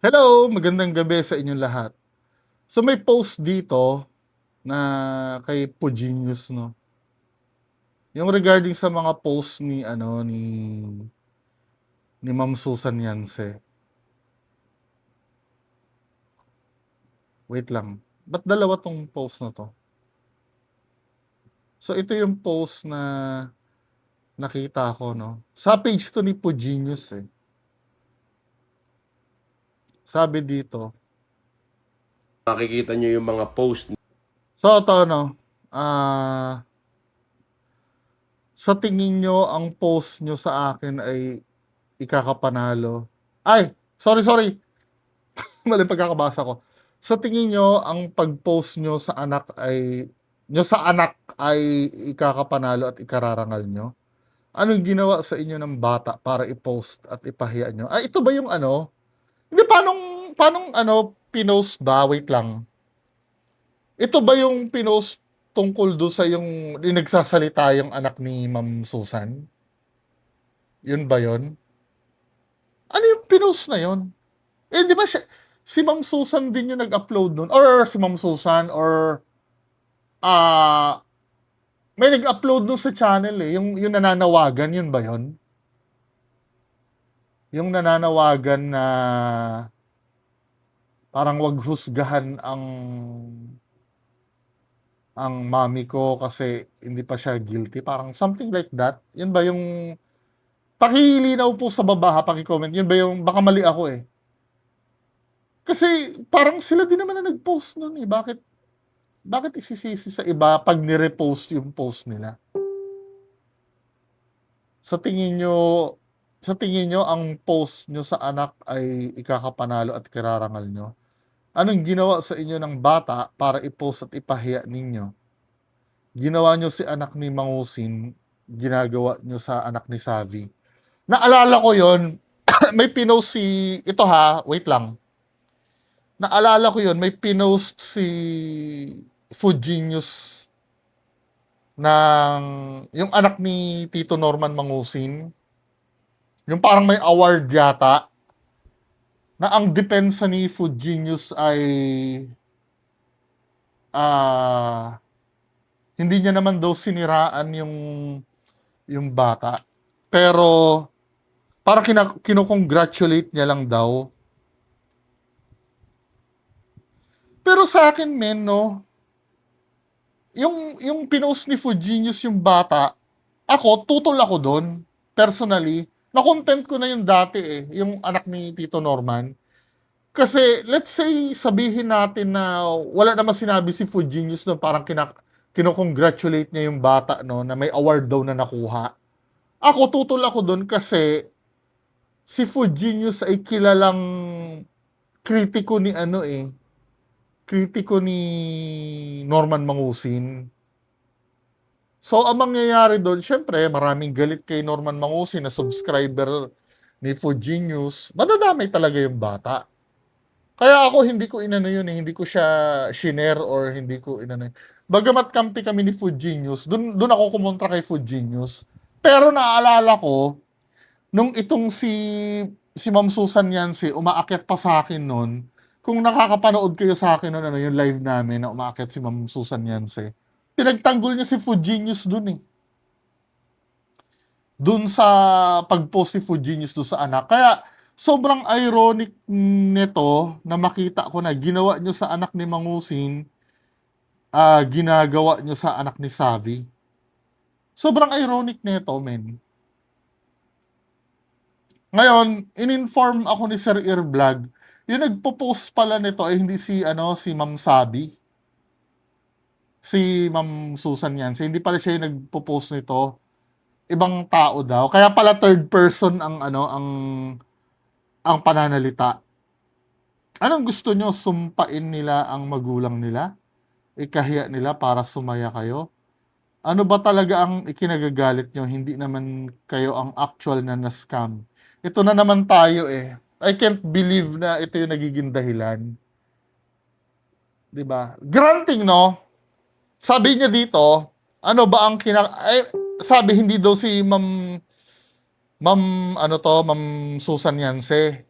Hello, magandang gabi sa inyong lahat. So may post dito na kay Puginius 'no. Yung regarding sa mga post ni Ma'am Susan Yance. Wait lang. Ba't dalawa 'tong post na 'to? So ito yung post na nakita ko 'no. Sa page 'to ni Puginius eh. Sabi dito, Makikita nyo yung mga post. so ito 'no, ah, sa tingin nyo ang post nyo sa akin ay ikakapanalo. Ay, sorry. Mali pagkakabasa ko. Sa tingin nyo, ang pag-post nyo sa anak ay ikakapanalo at ikararangal nyo? Anong ginawa sa inyo ng bata para i-post at ipahiya nyo? Ay, ito ba yung ano? Hindi, paanong pinost ba? Wait lang. Ito ba yung pinost tungkol do sa yung nagsasalita yung anak ni Ma'am Susan? Yun ba yun? Ano yung pinost na yun? Eh, di ba si Ma'am Susan din yung nag-upload nun? Or si Ma'am Susan or ah may nag-upload dun sa channel eh. Yung nananawagan, yun ba yun? Yung nananawagan na parang wag husgahan ang mami ko kasi hindi pa siya guilty. Parang something like that. Yun ba yung pakilinaw po sa baba ha, paki-comment. Yun ba yung baka mali ako eh. Kasi parang sila din naman na nag-post nun eh. Bakit isisisi sa iba pag ni-repost yung post nila? Sa tingin nyo, sa tingin nyo ang post nyo sa anak ay ikakapanalo at kararangal nyo? Anong ginawa sa inyo ng bata para i-post at ipahiya ninyo? Ginawa nyo si anak ni Mangusin, ginagawa nyo sa anak ni Savi. Naalala ko yon. May pinost ito ha, wait lang. Naalala ko yon, may pinost si Food Genius ng yung anak ni Tito Norman Mangusin. Yung parang may award yata na ang depensa ni Food Genius ay ah hindi niya naman daw siniraan yung bata. Pero parang kinocongratulate niya lang daw. Pero sa akin, men, no, yung pinost ni Food Genius yung bata, ako, tutol ako doon, personally. Na-content ko na yung dati eh, yung anak ni Tito Norman. Kasi let's say sabihin natin na wala naman sinabi si Food Genius no parang kinocongratulate niya yung bata no na may award daw na nakuha. Ako tutol ako doon kasi si Food Genius ay kilalang kritiko ni kritiko ni Norman Mangusin. So ang mangyayari doon, syempre maraming galit kay Norman Mangusin na subscriber ni Food Genius. Madadamay talaga yung bata. Kaya ako hindi ko inano yun eh, hindi ko siya shinare or hindi ko inano. Bagamat kampi kami ni Food Genius, dun ako kumontra kay Food Genius. Pero naaalala ko, nung itong si Ma'am Susan Yancy, umaakyat pa sa akin noon. Kung nakakapanood kayo sa akin noon, ano, yung live namin na umaakyat si Ma'am Susan Yancy, pinagtanggol niya si Food Genius dun eh. Dun sa pag-post ni Food Genius dun sa anak. Kaya sobrang ironic nito na makita ko na ginawa nyo sa anak ni Mangusin, ginagawa nyo sa anak ni Savi. Sobrang ironic nito, men. Ngayon, in-inform ako ni Sir Earvlog, yung nagpo-post pala nito ay hindi si Ma'am Sabi, si Ma'am Susan yan. So, hindi pala siya yung nagpo-post nito. Ibang tao daw. Kaya pala third person ang pananalita. Anong gusto nyo? Sumpain nila ang magulang nila? Ikahiya nila para sumaya kayo? Ano ba talaga ang ikinagagalit nyo? Hindi naman kayo ang actual na na-scam. Ito na naman tayo eh. I can't believe na ito yung nagiging dahilan. 'Di ba? Granting, no? Sabi niya dito, ano ba ang sabi hindi daw si Ma'am Ma'am Susan Yance.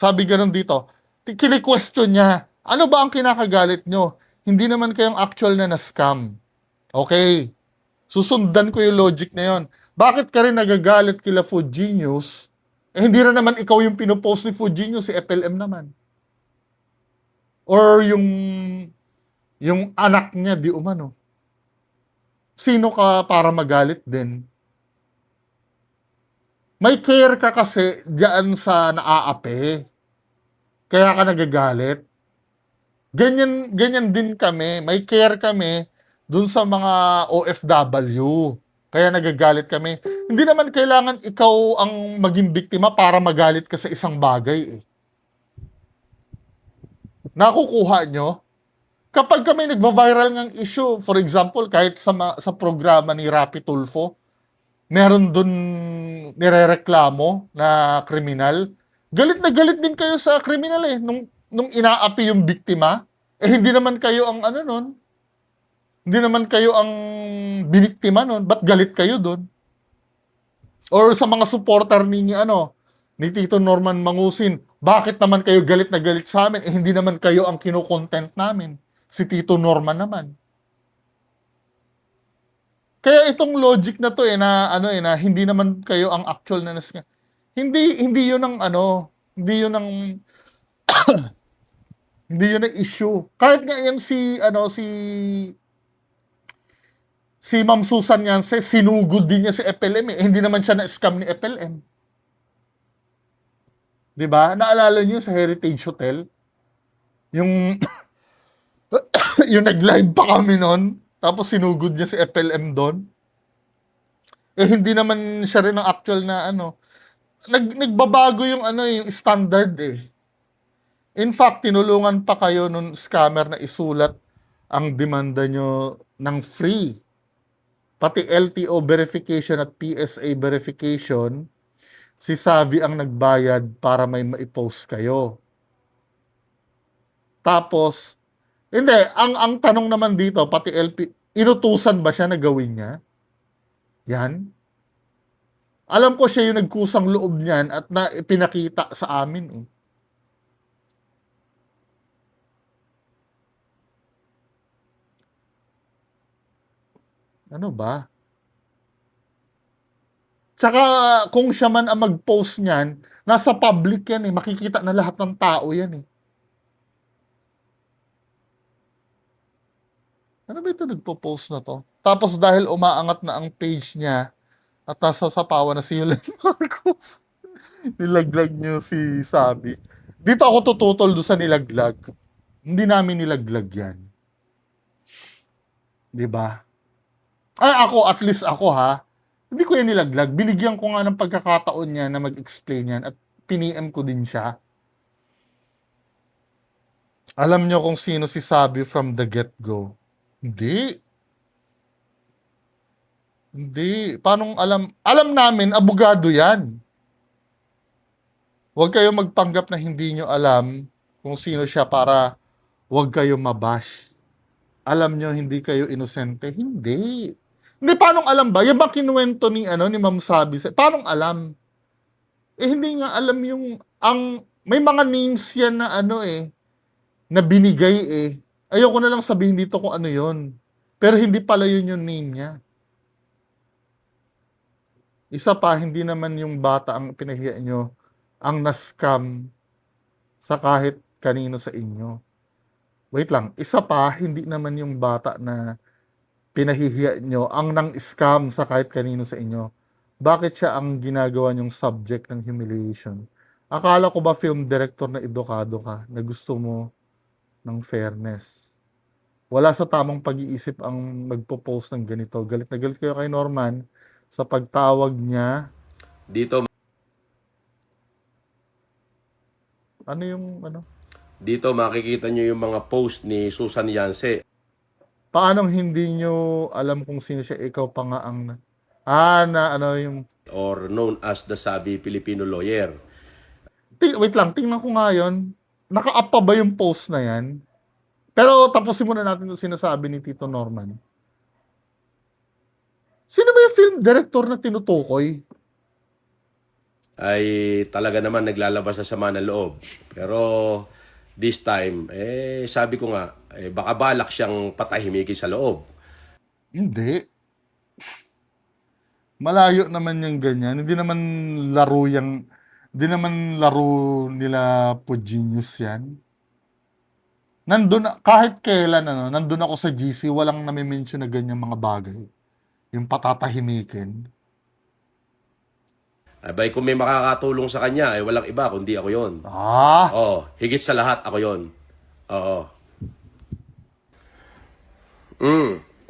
Sabi ganun dito. Kini-question niya, ano ba ang kinakagalit nyo? Hindi naman kayong actual na na-scam. Okay. Susundan ko yung logic na yon. Bakit ka rin nagagalit kila Food Genius? Eh, hindi na naman ikaw yung pinopost ni Food Genius, si FLM naman. Or yung anak niya, di umano. Sino ka para magalit din? May care ka kasi diyan sa naaapi. Kaya ka nagagalit. Ganyan, ganyan din kami. May care kami dun sa mga OFW. Kaya nagagalit kami. Hindi naman kailangan ikaw ang maging biktima para magalit ka sa isang bagay eh. Nakukuha nyo? Kapag kami nagva-viral ng issue, for example, kahit sa programa ni Rapi Tulfo, meron dun nirereklamo na kriminal. Galit na galit din kayo sa kriminal eh. Nung inaapi yung biktima, eh hindi naman kayo ang ano nun. Hindi naman kayo ang biniktima nun. Ba't galit kayo dun? Or sa mga supporter ni Tito Norman Mangusin, bakit naman kayo galit na galit sa amin? Eh hindi naman kayo ang kino-content namin. Si Tito Norman naman. Kaya itong logic na to na hindi naman kayo ang actual na hindi 'yun ang hindi 'yun ang issue. Kahit nga yan si Ma'am Susan Yance, sinugod din niya si FLM eh. Hindi naman siya na-scam ni FLM. 'Di ba? Naalala niyo sa Heritage Hotel? Yung yung nag-live pa kami noon, tapos sinugod niya si FLM doon. Eh hindi naman siya rin ang actual na nagbabago yung yung standard eh. In fact, tinulungan pa kayo nung scammer na isulat ang demanda nyo ng free. Pati LTO verification at PSA verification, si Savvy ang nagbayad para may maipost kayo. Tapos, hindi, ang tanong naman dito, pati inutusan ba siya na gawin niya? Yan. Alam ko siya yung nagkusang loob niyan at na pinakita sa amin eh. Ano ba? Tsaka kung siya man ang mag-post niyan, nasa public yan eh. Makikita na lahat ng tao yan eh. Ano ba ito nagpo-post na to? Tapos dahil umaangat na ang page niya at nasasapawan na si Yulen Marcos, nilaglag niyo si Sabi. Dito ako tututol doon sa nilaglag. Hindi namin nilaglag yan. 'Di ba? Ay, at least ako ha. Hindi ko yan nilaglag. Binigyan ko nga ng pagkakataon niya na mag-explain yan at piniem ko din siya. Alam niyo kung sino si Sabi from the get-go? Hindi. Hindi. Paano alam? Alam namin, abogado yan. Huwag kayo magpanggap na hindi nyo alam kung sino siya para huwag kayo mabash. Alam nyo, hindi kayo inosente. Hindi. Hindi, paano alam ba? Yan ba kinuwento ni Ma'am Sabi? Paano alam? Eh, hindi nga alam may mga names yan na na binigay eh. Ayoko na lang sabihin dito kung ano yon. Pero hindi pala yun yung name niya. Isa pa, hindi naman yung bata ang pinahiya nyo ang na-scam sa kahit kanino sa inyo. Wait lang, isa pa, hindi naman yung bata na pinahihiya nyo ang nang-scam sa kahit kanino sa inyo. Bakit siya ang ginagawa nyong subject ng humiliation? Akala ko ba film director na edukado ka, na gusto mo ng fairness? Wala sa tamang pag-iisip ang magpo-post ng ganito. Galit na galit kayo kay Norman sa pagtawag niya. Dito Ano? dito makikita nyo yung mga post ni Susan Yance Paanong hindi nyo alam kung sino siya? Ikaw pa nga ang yung or known as the Savvy Filipino Lawyer. wait lang, tingnan ko nga yun. Naka-up pa ba yung post na yan? Pero tapusin muna natin yung sinasabi ni Tito Norman. Sino ba yung film director na tinutukoy? ay talaga naman naglalabas sa sama ng loob. Pero this time, sabi ko nga, baka balak siyang patahimikin sa loob. Hindi. Malayo naman yung ganyan. Hindi naman laro nila Puginius yan. Kahit kailan, nandun ako sa GC, walang nami-mention na ganyan mga bagay. Yung patatahimikin. Abay, kung may makakatulong sa kanya, walang iba kundi ako yon. Ah, Oo, higit sa lahat ako yon. Oo.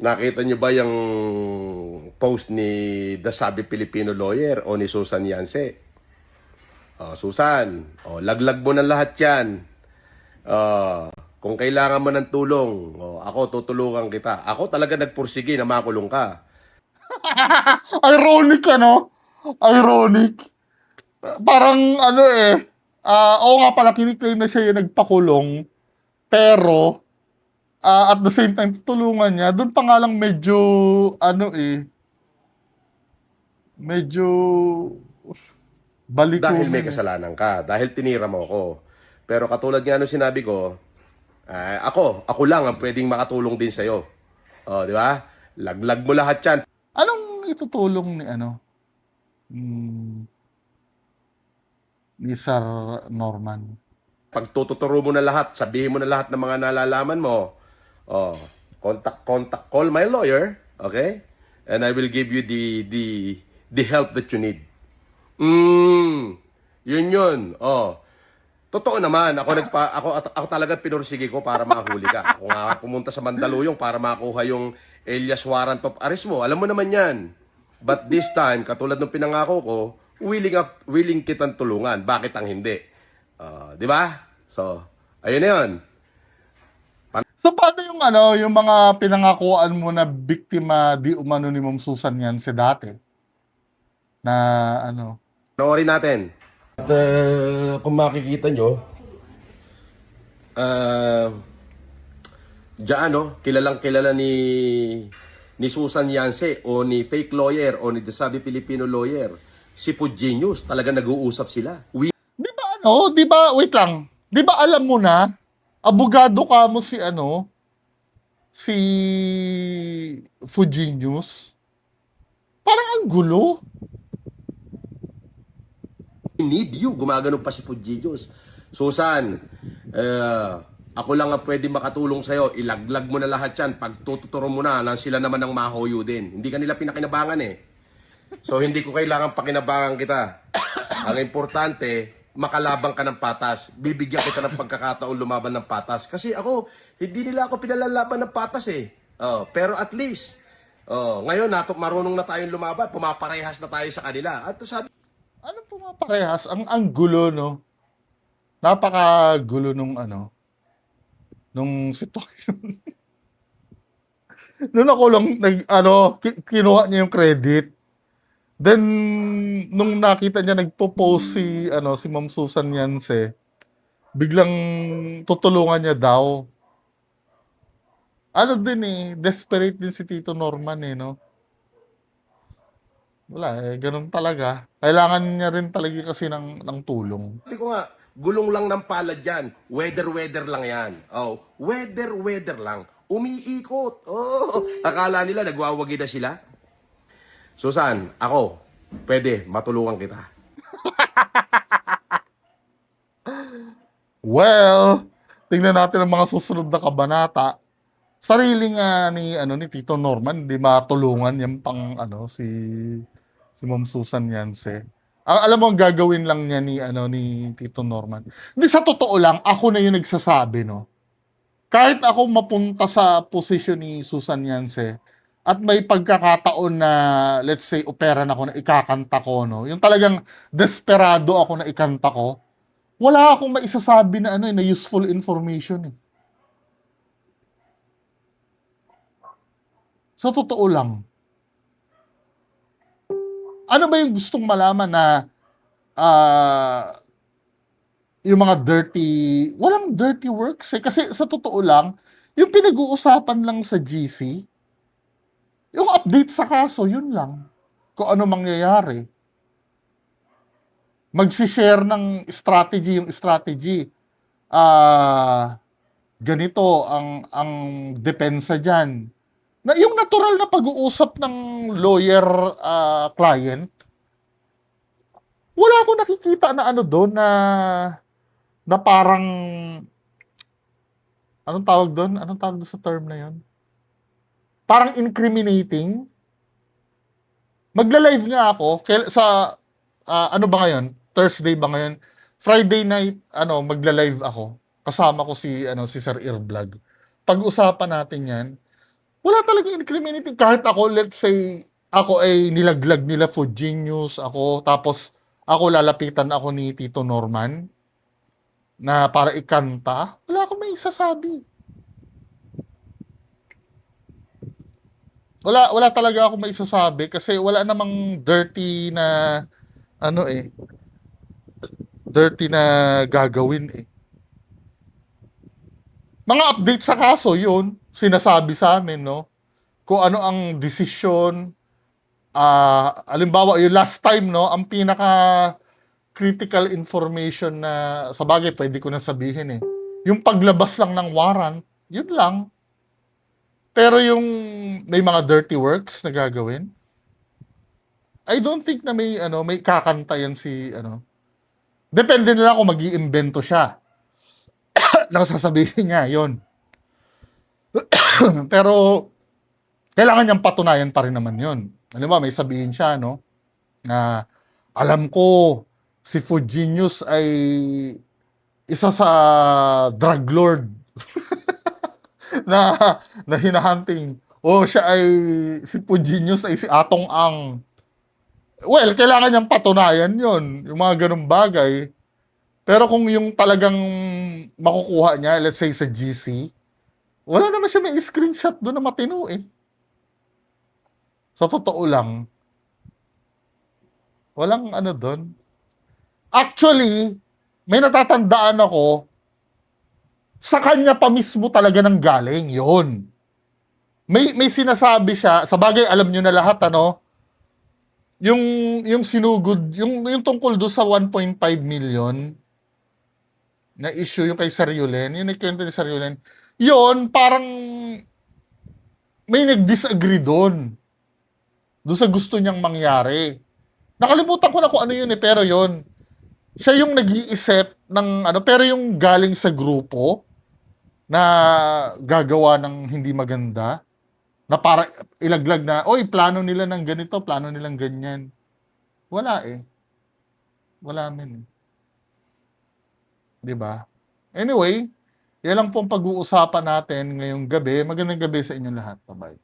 Nakita niyo ba yung post ni The Sabi Filipino Lawyer o ni Susan Yance? Oh, Susan, laglag mo ng lahat yan. Kung kailangan mo ng tulong, ako tutulungan kita. Ako talaga nagpursige na makulong ka. ironic Ironic. Parang oo nga pala, kiniklaim na siya yung nagpakulong. Pero, at the same time, tutulungan niya. Doon pa nga lang medyo balik ko Dahil may kasalanan ka, dahil tinira mo ako. Pero katulad nga nung sinabi ko, ako lang ang pwedeng makatulong din sa'yo. Di ba? Laglag mo lahat yan. Anong itutulong ni Sir Norman? Pagtuturo mo na lahat, sabihin mo na lahat ng mga nalalaman mo, call my lawyer, okay? And I will give you the help that you need. Yun. Totoo naman, ako talaga pinursige ko para mahuli ka. Ako nga pumunta sa Mandaluyong para makuha yung alias warrant of arrest mo. Alam mo naman 'yan. But this time, katulad ng pinangako ko, willing kitang tulungan. Bakit ang hindi? 'Di ba? So, ayun na 'yon. So, paano yung mga pinangakuan mo na biktima di umano ni Ma'am Susan Yance dati? Na Panoorin natin. At kung makikita nyo, kilalang kilala ni Susan Yance o ni fake lawyer o ni The Sabi Filipino Lawyer. Si Puginius, talaga nag-uusap sila. wait lang. Di ba alam mo na, abogado ka mo si Fuginius? Parang ang gulo. Need you, gumagano pa si Puginius. Susan, ako lang ang pwede makatulong sa'yo. Ilaglag mo na lahat yan. Pagtuturo mo na sila naman ang mahoyo din. Hindi ka nila pinakinabangan eh. So hindi ko kailangan pakinabangan kita. Ang importante, makalabang ka ng patas. Bibigyan kita ng pagkakataon lumaban ng patas. Kasi hindi nila ako pinalalaban ng patas eh. Pero at least, ngayon marunong na tayong lumaban. Pumaparehas na tayo sa kanila. At sabi, Anong pumaparehas? Ang gulo, no? Napakagulo nung sitwasyon. Noon ako lang, kinuha niya yung credit. Then, nung nakita niya nagpo-post si Ma'am Susan Yance, biglang tutulungan niya daw. Desperate din si Tito Norman no? Wala ganun talaga. Kailangan niya rin talaga kasi ng tulong. sabi ko nga, gulong lang ng palad yan. Weather lang yan. Weather lang. Umiikot. Akala nila nagwawagi na sila. Susan, ako, pwede, matulungan kita. Well, tingnan natin ang mga susunod na kabanata. Sarili nga ni Tito Norman, di matulungan yung si Ma'am Susan Yance. Alam mo ang gagawin lang niya ni Tito Norman. Hindi, sa totoo lang, ako na yung nagsasabi, no. Kahit ako mapunta sa posisyon ni Susan Yance at may pagkakataon na, let's say, operan ako na ikakanta ko, no. Yung talagang desperado ako na ikanta ko, wala akong maisasabi na na useful information eh. Sa totoo lang. Ano ba yung gustong malaman na yung mga walang dirty works eh. Kasi sa totoo lang, yung pinag-uusapan lang sa GC, yung update sa kaso, yun lang. Kung ano mangyayari. magsi-share ng strategy, yung strategy. Ah, ganito ang depensa diyan. Na yung natural na pag-uusap ng lawyer client, wala akong nakikita na ano doon na parang anong tawag doon? Anong tawag doon sa term na 'yon? Parang incriminating. Magla-live nga ako sa ano ba ngayon? Thursday ba ngayon? Friday night magla-live ako. Kasama ko si Sir Earvlog. Pag-usapan natin 'yan. Wala talagang incriminating kahit ako, let's say ako ay nilaglag nila Food Genius ako, tapos ako lalapitan ako ni Tito Norman na para ikanta, wala akong maisasabi. Wala talaga ako maisasabi kasi wala namang ano dirty na gagawin eh. Mga update sa kaso, yun, sinasabi sa amin, no? Kung ano ang desisyon, alimbawa, yung last time, no, ang pinaka critical information na, sa bagay, pwede ko na sabihin eh. Yung paglabas lang ng warrant, yun lang. Pero yung may mga dirty works na gagawin, I don't think na may kakanta yan Depende na lang kung mag-iimbento siya. Lang sasabihin niya, yun. Pero, kailangan niyang patunayan pa rin naman yun. Alam mo, may sabihin siya, no? Na, alam ko, si Food Genius ay isa sa drug lord na, na hinahunting. O siya ay, si Food Genius ay si Atong Ang. Well, kailangan niyang patunayan yun. Yung mga ganung bagay. Pero kung yung talagang makukuha niya, let's say sa GC, wala naman siya may screenshot doon na matino eh. Sa totoo lang, walang ano doon. Actually, may natatandaan ako, sa kanya pa mismo talaga nang galing, yun. May sinasabi siya, sa bagay alam nyo na lahat, yung, yung sinugod, yung tungkol do sa 1.5 million na issue, yung kay Sariolen, yung nagkwento ni Sariolen, yun, parang may nag-disagree doon. Doon sa gusto niyang mangyari. Nakalimutan ko na kung ano yun eh, pero yun. Siya yung nag-iisip ng pero yung galing sa grupo na gagawa ng hindi maganda, na para ilaglag na, oy, plano nila ng ganito, plano nilang ganyan. Wala eh. Wala men. 'Di ba? Anyway, yan lang pong pag-uusapan natin ngayong gabi. Magandang gabi sa inyong lahat. Bye-bye.